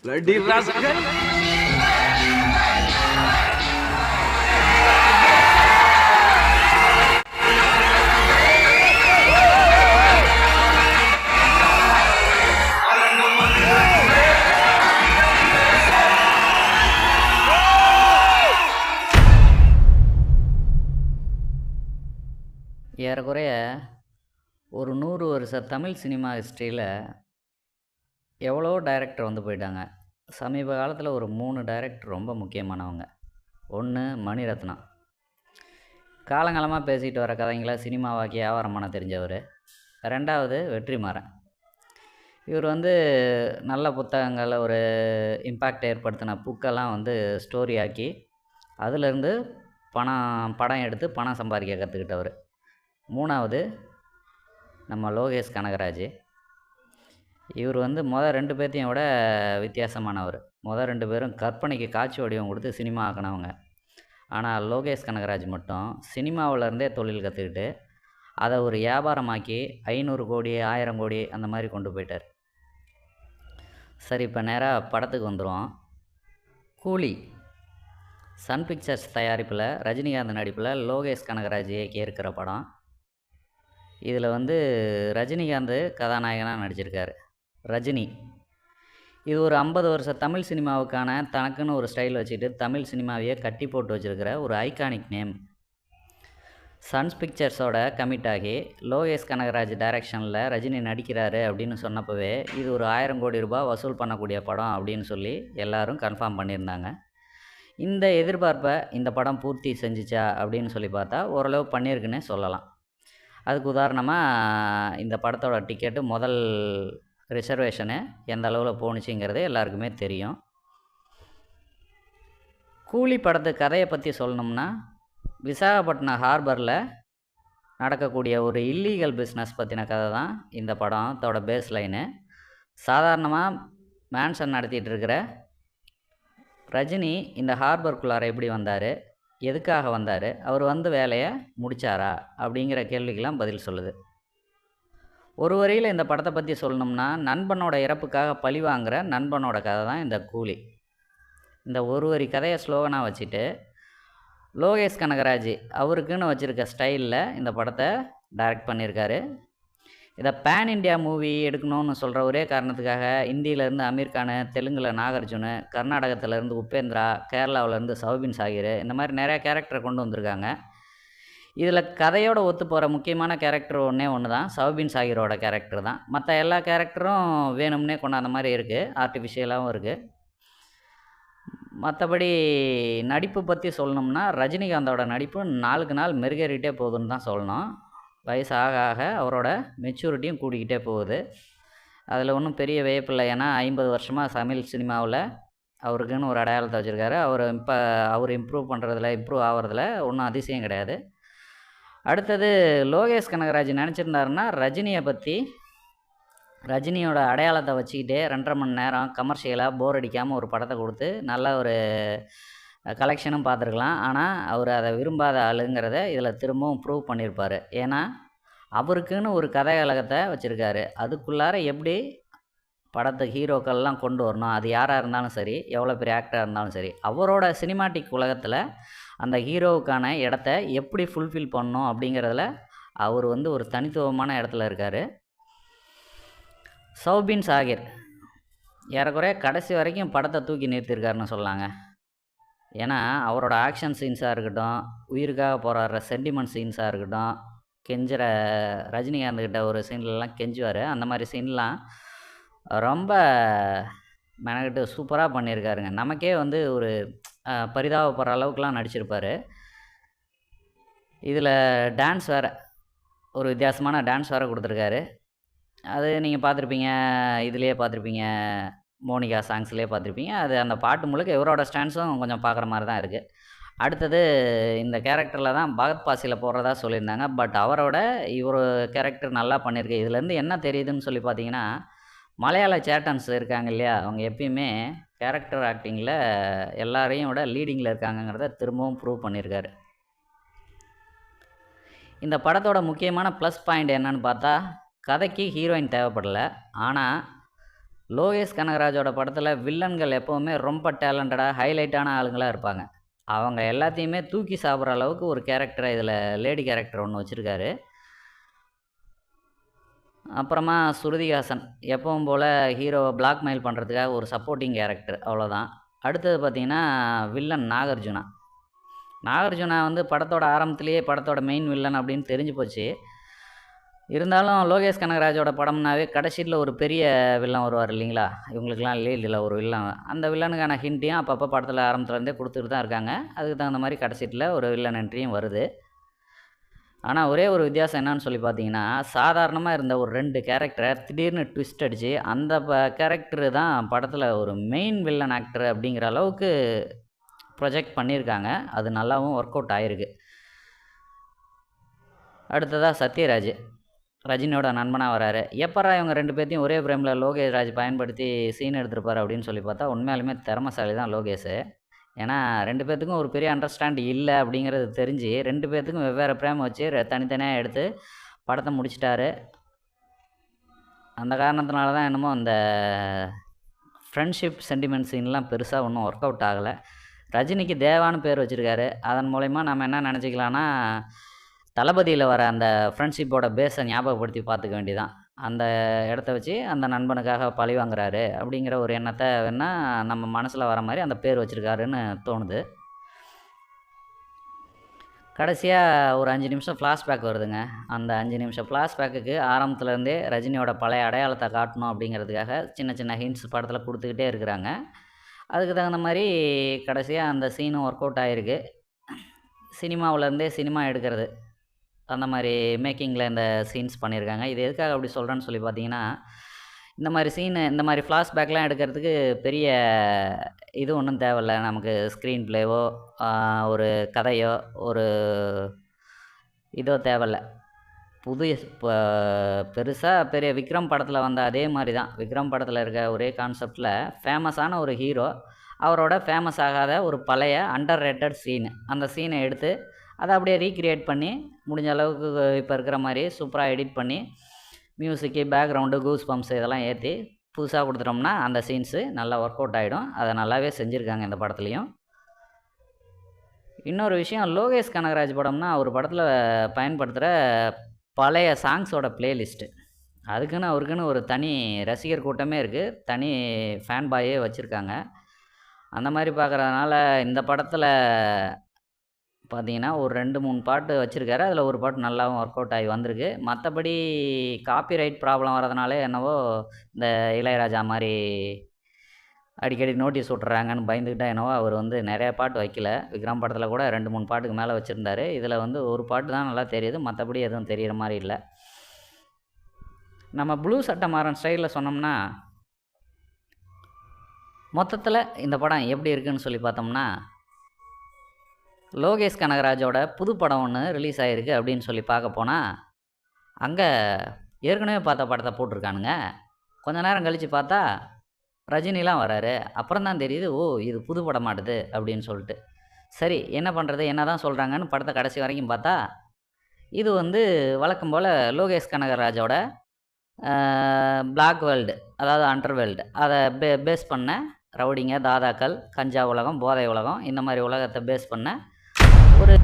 Bloody rascal! ஏறக்குறைய ஒரு 100 வருஷ தமிழ் சினிமா ஹிஸ்ட்ரியில் எவ்வளோ டைரக்டர் வந்து போயிட்டாங்க. சமீப காலத்தில் ஒரு 3 டைரக்டர் ரொம்ப முக்கியமானவங்க. ஒன்று மணிரத்னம், காலங்காலமாக பேசிட்டு வர கதைங்களை சினிமாவாக்கி வியாபாரம் பண்ண தெரிஞ்சவர். ரெண்டாவது வெற்றிமாறன், இவர் வந்து நல்ல புத்தகங்கள், ஒரு இம்பேக்ட் ஏற்படுத்தின புக்கெல்லாம் வந்து ஸ்டோரி ஆக்கி அதிலேருந்து படம் எடுத்து பணம் சம்பாதிக்க கற்றுக்கிட்டவர். மூணாவது நம்ம லோகேஷ் கனகராஜ், இவர் வந்து மொதல் 2 பேர்த்தையும் விட வித்தியாசமானவர். மொதல் 2 பேரும் கற்பனைக்கு காட்சி வடிவம் கொடுத்து சினிமா ஆக்கினவங்க. ஆனால் லோகேஷ் கனகராஜ் மட்டும் சினிமாவிலேருந்தே தொழில் கற்றுக்கிட்டு அதை ஒரு வியாபாரமாக்கி 500 கோடி 1000 கோடி அந்த மாதிரி கொண்டு போயிட்டார். சரி, இப்போ நேராக படத்துக்கு வந்துடுவோம். கூலி சன் பிக்சர்ஸ் தயாரிப்பில் ரஜினிகாந்த் நடிப்பில் லோகேஷ் கனகராஜ் இயக்கியிருக்கிற படம். இதில் வந்து ரஜினிகாந்த் கதாநாயகனாக நடிச்சிருக்காரு. ரஜினி இது ஒரு 50 வருஷ தமிழ் சினிமாவுக்கான தனக்குன்னு ஒரு ஸ்டைல் வச்சுட்டு தமிழ் சினிமாவையே கட்டி போட்டு வச்சுருக்கிற ஒரு ஐகானிக் நேம். சன்ஸ் பிக்சர்ஸோட கமிட் ஆகி லோகேஷ் கனகராஜ் டைரக்ஷனில் ரஜினி நடிக்கிறாரு அப்படின்னு சொன்னப்பவே இது ஒரு 1000 கோடி ரூபாய் வசூல் பண்ணக்கூடிய படம் அப்படின்னு சொல்லி எல்லோரும் கன்ஃபார்ம் பண்ணியிருந்தாங்க. இந்த எதிர்பார்ப்பை இந்த படம் பூர்த்தி செஞ்சிச்சா அப்படின்னு சொல்லி பார்த்தா ஓரளவு பண்ணியிருக்குன்னே சொல்லலாம். அதுக்கு உதாரணமாக இந்த படத்தோட டிக்கெட்டு முதல் ரிசர்வேஷனு எந்த அளவில் போணுச்சுங்கிறது எல்லாருக்குமே தெரியும். கூலி படத்து கதையை பற்றி சொல்லணும்னா, விசாகப்பட்டினம் ஹார்பரில் நடக்கக்கூடிய ஒரு இல்லீகல் பிஸ்னஸ் பற்றின கதை தான் இந்த படத்தோட பேஸ் லைனு. சாதாரணமாக மேன்ஷன் நடத்திட்டு இருக்கிற ரஜினி இந்த ஹார்பருக்குள்ளார எப்படி வந்தார், எதுக்காக வந்தார், அவர் வந்து வேலையை முடித்தாரா அப்படிங்கிற கேள்விக்கெல்லாம் பதில் சொல்லுது. ஒரு வரியில் இந்த படத்தை பற்றி சொல்லணும்னா, நண்பனோட இறப்புக்காக பழி வாங்குகிற நண்பனோட கதை தான் இந்த கூலி. இந்த ஒரு வரி கதையை ஸ்லோகனாக வச்சுட்டு லோகேஷ் கனகராஜ் அவருக்குன்னு வச்சுருக்க ஸ்டைலில் இந்த படத்தை டைரக்ட் பண்ணியிருக்காரு. இதை பேன் இண்டியா மூவி எடுக்கணும்னு சொல்கிற ஒரே காரணத்துக்காக இந்தியிலேருந்து அமீர் கான், தெலுங்கில் நாகார்ஜுன், கர்நாடகத்திலேருந்து உபேந்திரா, கேரளாவிலேருந்து சௌபின் சாகிர், இந்த மாதிரி நிறையா கேரக்டரை கொண்டு வந்திருக்காங்க. இதில் கதையோடு ஒத்து போகிற முக்கியமான கேரக்டர் ஒன்று தான் சௌபின் சாகிரோட கேரக்டர் தான். மற்ற எல்லா கேரக்டரும் வேணும்னே கொண்டாந்த மாதிரி இருக்குது, ஆர்டிஃபிஷியலாகவும் இருக்குது. மற்றபடி நடிப்பு பற்றி சொல்லணும்னா, ரஜினிகாந்தோட நடிப்பு நாளுக்கு நாள் மெருகேறிட்டே போகுதுன்னு தான் சொல்லணும். வயசு ஆக ஆக அவரோட மெச்சூரிட்டியும் கூடிக்கிட்டே போகுது. அதில் ஒன்றும் பெரிய வியப்பில்லை. ஏன்னா 50 வருஷமாக தமிழ் சினிமாவில் அவருக்குன்னு ஒரு அடையாளத்தை வச்சுருக்காரு. அவர் இம்ப்ரூவ் ஆகிறதுல ஒன்றும் அதிசயம் கிடையாது. அடுத்தது லோகேஷ் கனகராஜ் நினச்சிருந்தாருன்னா ரஜினியோட அடையாளத்தை வச்சுக்கிட்டே 2.5 மணி நேரம் கமர்ஷியலாக போர் அடிக்காமல் ஒரு படத்தை கொடுத்து நல்ல ஒரு கலெக்ஷனும் பார்த்துருக்கலாம். ஆனால் அவர் அதை விரும்பாத ஆளுங்கிறத இதில் திரும்பவும் ப்ரூவ் பண்ணியிருப்பார். ஏன்னா அவருக்குன்னு ஒரு கதையலகத்தை வச்சுருக்காரு. அதுக்குள்ளார எப்படி படத்து ஹீரோக்கள்லாம் கொண்டு வரணும், அது யாராக இருந்தாலும் சரி, எவ்வளோ பெரிய ஆக்டராக இருந்தாலும் சரி, அவரோட சினிமாட்டிக் உலகத்தில் அந்த ஹீரோவுக்கான இடத்த எப்படி ஃபுல்ஃபில் பண்ணணும் அப்படிங்கிறதுல அவர் வந்து ஒரு தனித்துவமான இடத்துல இருக்கார். சௌபின் சாகிர் ஏறக்குறைய கடைசி வரைக்கும் படத்தை தூக்கி நிறுத்தியிருக்காருன்னு சொல்லாங்க. ஏன்னா அவரோட ஆக்ஷன் சீன்ஸாக இருக்கட்டும், உயிருக்காக போராடுற சென்டிமெண்ட் சீன்ஸாக இருக்கட்டும், கெஞ்சுற ரஜினிகாந்த்கிட்ட ஒரு சீன்லலாம் கெஞ்சுவார். அந்த மாதிரி சீன்லாம் ரொம்ப மெனக்கிட்டு சூப்பராக பண்ணியிருக்காருங்க. நமக்கே வந்து ஒரு பரிதாபப்படுற அளவுக்குலாம் நடிச்சிருப்பார். இதில் டான்ஸ் வேறு, ஒரு வித்தியாசமான டான்ஸ் வேறு கொடுத்துருக்காரு. அது நீங்கள் பார்த்துருப்பீங்க, இதுலேயே பார்த்துருப்பீங்க, மோனிகா சாங்ஸ்லேயே பார்த்துருப்பீங்க. அது அந்த பாட்டு முழுக்க இவரோட ஸ்டான்ஸும் கொஞ்சம் பார்க்குற மாதிரி தான் இருக்குது. அடுத்தது இந்த கேரக்டரில் தான் பகத் பாசியில் போடுறதா சொல்லியிருந்தாங்க. பட் அவரோட இவர் கேரக்டர் நல்லா பண்ணியிருக்கு. இதுலேருந்து என்ன தெரியுதுன்னு சொல்லி பார்த்தீங்கன்னா, மலையாள சேட்டன்ஸ் இருக்காங்க இல்லையா, அவங்க எப்பயுமே கேரக்டர் ஆக்டிங்கில் எல்லாரையும் விட லீடிங்கில் இருக்காங்கங்கிறத திரும்பவும் ப்ரூவ் பண்ணியிருக்காரு. இந்த படத்தோட முக்கியமான ப்ளஸ் பாயிண்ட் என்னன்னு பார்த்தா, கதைக்கு ஹீரோயின் தேவைப்படலை. ஆனால் லோகேஷ் கனகராஜோட படத்தில் வில்லன்கள் எப்போவுமே ரொம்ப டேலண்டடாக ஹைலைட்டான ஆளுங்களாக இருப்பாங்க. அவங்க எல்லாத்தையுமே தூக்கி சாப்பிட்ற அளவுக்கு ஒரு கேரக்டரை இதில் லேடி கேரக்டர் ஒன்று வச்சுருக்காரு. அப்புறமா ஸ்ருதிஹாசன் எப்பவும் போல் ஹீரோவை பிளாக்மெயில் பண்ணுறதுக்காக ஒரு சப்போர்ட்டிங் கேரக்டர், அவ்வளோதான். அடுத்தது பார்த்திங்கன்னா வில்லன் நாகார்ஜுனா. நாகார்ஜுனா வந்து படத்தோட ஆரம்பத்திலேயே படத்தோட மெயின் வில்லன் அப்படின்னு தெரிஞ்சு போச்சு. இருந்தாலும் லோகேஷ் கனகராஜோட படம்னாவே கடைசியில் ஒரு பெரிய வில்லன் வருவார் இல்லைங்களா, இவங்களுக்கெல்லாம் இல்லை ஒரு வில்லன். அந்த வில்லனுக்கான ஹிண்ட்டையும் அப்பப்போ படத்தில் ஆரம்பத்துலேருந்தே கொடுத்துட்டு தான் இருக்காங்க. அதுக்கு தகுந்த மாதிரி கடைசியில் ஒரு வில்லன் என்ட்ரியும் வருது. ஆனால் ஒரே ஒரு வித்தியாசம் என்னன்னு சொல்லி பார்த்தீங்கன்னா, சாதாரணமாக இருந்த ஒரு 2 கேரக்டரை திடீர்னு ட்விஸ்ட் அடித்து அந்த கேரக்டரு தான் படத்தில் ஒரு மெயின் வில்லன் ஆக்டர் அப்படிங்கிற அளவுக்கு ப்ரொஜெக்ட் பண்ணியிருக்காங்க. அது நல்லாவும் ஒர்க் அவுட் ஆகிருக்கு. அடுத்ததாக சத்யராஜ் ரஜினியோட நண்பனாக வராரு. எப்பரா இவங்க 2 பேர்த்தையும் ஒரே ஃப்ரேமில் லோகேஷ் ராஜ் பயன்படுத்தி சீன் எடுத்துருப்பார் அப்படின்னு சொல்லி பார்த்தா, உண்மையாலுமே திறமைசாலி தான் லோகேஷ். ஏன்னா 2 பேர்த்துக்கும் ஒரு பெரிய அண்டர்ஸ்டாண்ட் இல்லை அப்படிங்கிறது தெரிஞ்சு 2 பேர்த்துக்கும் வெவ்வேறு ஃப்ரேம் வச்சு தனித்தனியாக எடுத்து படத்தை முடிச்சிட்டாரு. அந்த காரணத்தினால தான் என்னமோ அந்த ஃப்ரெண்ட்ஷிப் சென்டிமெண்ட் சீன்லாம் பெருசாக ஒன்றும் ஒர்க் அவுட் ஆகலை. ரஜினிக்கு தேவான்னு பேர் வச்சுருக்காரு. அதன் மூலயமா நம்ம என்ன நினச்சிக்கலான்னா, தளபதியில் வர அந்த ஃப்ரெண்ட்ஷிப்போட பேஸை ஞாபகப்படுத்தி பார்த்துக்க வேண்டியதான். அந்த இடத்த வச்சு அந்த நண்பனுக்காக பழி வாங்குறாரு அப்படிங்கிற ஒரு எண்ணத்தை வேணால் நம்ம மனசில் வர மாதிரி அந்த பேர் வச்சுருக்காருன்னு தோணுது. கடைசியாக ஒரு 5 நிமிஷம் ஃப்ளாஷ்பேக் வருதுங்க. அந்த 5 நிமிஷம் ஃப்ளாஷ்பேக்குக்கு ஆரம்பத்துலேருந்தே ரஜினியோட பழைய அடையாளத்தை காட்டணும் அப்படிங்கிறதுக்காக சின்ன சின்ன ஹிண்ட்ஸ் படத்தில் கொடுத்துக்கிட்டே இருக்கிறாங்க. அதுக்கு தகுந்த மாதிரி கடைசியாக அந்த சீனும் ஒர்க் அவுட் ஆகிருக்கு. சினிமாவிலேருந்தே சினிமா எடுக்கிறது அந்த மாதிரி மேக்கிங்கில் இந்த சீன்ஸ் பண்ணியிருக்காங்க. இது எதுக்காக அப்படி சொல்கிறேன்னு சொல்லி பார்த்தீங்கன்னா, இந்த மாதிரி சீனு இந்த மாதிரி ஃப்ளாஷ்பேக்லாம் எடுக்கிறதுக்கு பெரிய இது ஒன்றும் தேவையில்ல. நமக்கு ஸ்க்ரீன் ப்ளேவோ ஒரு கதையோ ஒரு இதோ தேவையில்ல. புது பெருசாக பெரிய விக்ரம் படத்தில் வந்த அதே மாதிரி தான். விக்ரம் படத்தில் இருக்க ஒரே கான்செப்டில் ஃபேமஸான ஒரு ஹீரோ, அவரோட ஃபேமஸ் ஆகாத ஒரு பழைய அண்டர் ரேட்டட் சீனு, அந்த சீனை எடுத்து அதை அப்படியே ரீக்ரியேட் பண்ணி முடிஞ்ச அளவுக்கு இப்போ இருக்கிற மாதிரி சூப்பராக எடிட் பண்ணி மியூசிக்கு, பேக்ரவுண்டு, கூஸ் பம்ப்ஸ் இதெல்லாம் ஏற்றி புதுசாக கொடுத்துட்டோம்னா அந்த சீன்ஸு நல்லா ஒர்க் அவுட் ஆகிடும். அதை நல்லாவே செஞ்சுருக்காங்க இந்த படத்துலையும். இன்னொரு விஷயம், லோகேஷ் கனகராஜ் படம்னா ஒரு படத்தில் பயன்படுத்துகிற பழைய சாங்ஸோட ப்ளேலிஸ்ட்டு, அதுக்குன்னு அவருக்குன்னு ஒரு தனி ரசிகர் கூட்டமே இருக்குது. தனி ஃபேன் பாயே வச்சுருக்காங்க. அந்த மாதிரி பார்க்குறதுனால இந்த படத்தில் பார்த்தீங்கன்னா ஒரு 2-3 பாட்டு வச்சுருக்காரு. அதில் ஒரு பாட்டு நல்லாவும் ஒர்க் அவுட் ஆகி வந்திருக்கு. மற்றபடி காப்பிரைட் ப்ராப்ளம் வரதுனாலே என்னவோ இந்த இளையராஜா மாதிரி அடிக்கடி நோட்டீஸ் விட்றாங்கன்னு பயந்துக்கிட்டா என்னவோ அவர் வந்து நிறையா பாட்டு வைக்கல. விக்ரம் படத்தில் கூட 2-3 பாட்டுக்கு மேலே வச்சுருந்தாரு. இதில் வந்து ஒரு பாட்டு தான் நல்லா தெரியுது, மற்றபடி எதுவும் தெரிகிற மாதிரி இல்லை. நம்ம ப்ளூ சட்டமாறன் ஸ்டைலில் சொன்னோம்னா, மொத்தத்தில் இந்த படம் எப்படி இருக்குதுன்னு சொல்லி பார்த்தோம்னா, லோகேஷ் கனகராஜோட புது படம் ஒன்று ரிலீஸ் ஆகிருக்கு அப்படின்னு சொல்லி பார்க்க போனால், அங்கே ஏற்கனவே பார்த்த படத்தை போட்டிருக்கானுங்க. கொஞ்ச நேரம் கழித்து பார்த்தா ரஜினிலாம் வராரு. அப்புறம் தான் தெரியுது, ஓ இது புது படம் மாட்டுது அப்படின்னு சொல்லிட்டு. சரி என்ன பண்ணுறது, என்ன தான் சொல்கிறாங்கன்னு படத்தை கடைசி வரைக்கும் பார்த்தா, இது வந்து வழக்கம் போல் லோகேஷ் கனகராஜோட பிளாக் வேர்ல்டு, அதாவது அண்டர் வேர்ல்டு, அதை பேஸ் பண்ண ரவுடிங்க, தாதாக்கள், கஞ்சா உலகம், போதை உலகம், இந்த மாதிரி உலகத்தை பேஸ் பண்ண ஒரு